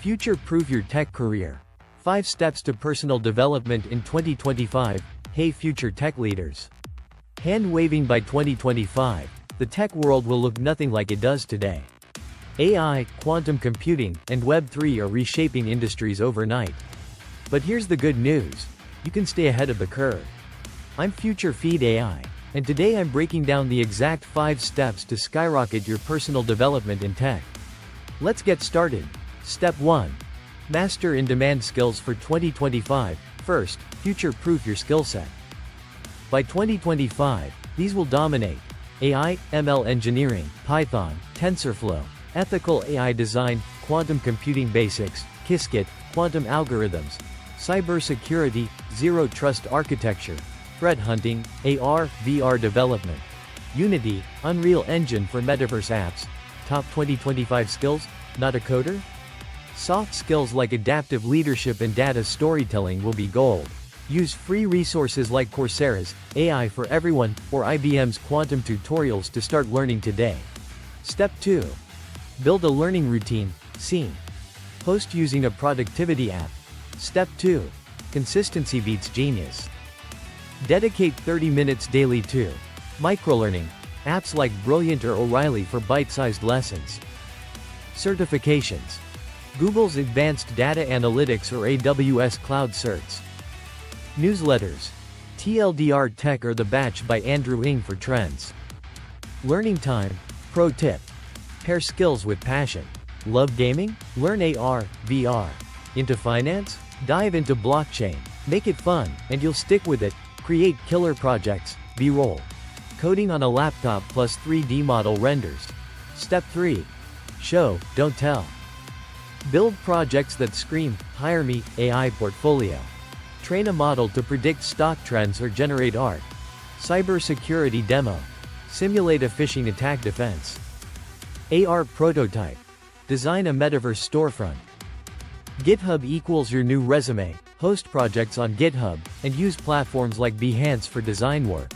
Future-proof your tech career. 5 steps to personal development in 2025. Hey future tech leaders. Hand-waving by 2025, the tech world will look nothing like it does today. AI, quantum computing, and Web3 are reshaping industries overnight. But here's the good news. You can stay ahead of the curve. I'm Future Feed AI, and today I'm breaking down the exact 5 steps to skyrocket your personal development in tech. Let's get started. Step 1. Master in-demand skills for 2025. First, future-proof your skill set. By 2025, these will dominate: AI, ML engineering, Python, TensorFlow, ethical AI design, quantum computing basics, Qiskit, quantum algorithms, cybersecurity, zero trust architecture, threat hunting, AR, VR development, Unity, Unreal Engine for metaverse apps. Top 2025 skills, not a coder? Soft skills like adaptive leadership and data storytelling will be gold. Use free resources like Coursera's AI for Everyone or IBM's quantum tutorials to start learning today. Step 2. Build a learning routine, Scene. Post using a productivity app. Step 2. Consistency beats genius. Dedicate 30 minutes daily to microlearning. Apps like Brilliant or O'Reilly for bite-sized lessons. Certifications. Google's Advanced Data Analytics or AWS Cloud Certs. Newsletters. TLDR Tech or The Batch by Andrew Ng for trends. Learning time. Pro tip. Pair skills with passion. Love gaming? Learn AR, VR. Into finance? Dive into blockchain. Make it fun, and you'll stick with it. Create killer projects, B-roll. Coding on a laptop plus 3D model renders. Step 3. Show, don't tell. Build projects that scream, hire me, AI portfolio. Train a model to predict stock trends or generate art. Cybersecurity demo. Simulate a phishing attack defense. AR prototype. Design a metaverse storefront. GitHub equals your new resume. Host projects on GitHub, and use platforms like Behance for design work.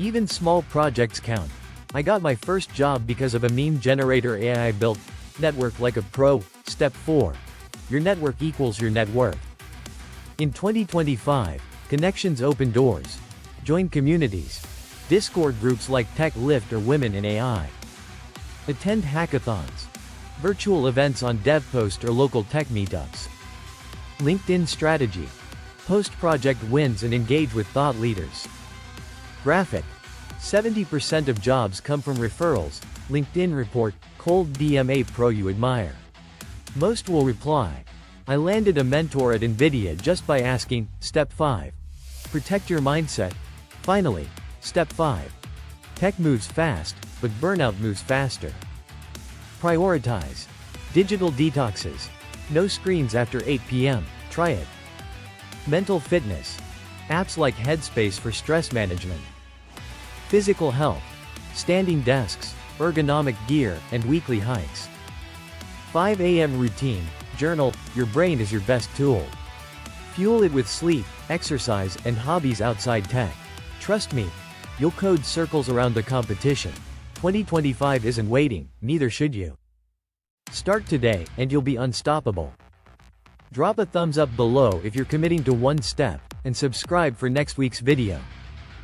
Even small projects count. I got my first job because of a meme generator AI built. Network like a pro. Step 4. Your network equals your net worth. In 2025, connections open doors. Join communities. Discord groups like Tech Lift or Women in AI. Attend hackathons. Virtual events on DevPost or local tech meetups. LinkedIn strategy. Post project wins and engage with thought leaders. Graphic. 70% of jobs come from referrals. LinkedIn report. Cold DMA pro you admire. Most will reply. I landed a mentor at NVIDIA just by asking. Step 5. Protect your mindset. Finally, Step 5. Tech moves fast, but burnout moves faster. Prioritize. Digital detoxes. No screens after 8 p.m. Try it. Mental fitness. Apps like Headspace for stress management. Physical health. Standing desks, ergonomic gear, and weekly hikes. 5 a.m. routine. Journal. Your brain is your best tool. Fuel it with sleep, exercise, and hobbies outside tech. Trust me, you'll code circles around the competition. 2025 isn't waiting, neither should you. Start today, and you'll be unstoppable. Drop a thumbs up below if you're committing to one step, and subscribe for next week's video.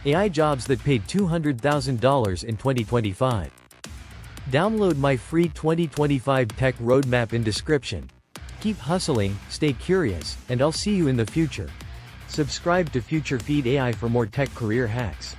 AI jobs that paid $200,000 in 2025. Download my free 2025 tech roadmap in description. Keep hustling, stay curious, and I'll see you in the future. Subscribe to Future Feed AI for more tech career hacks.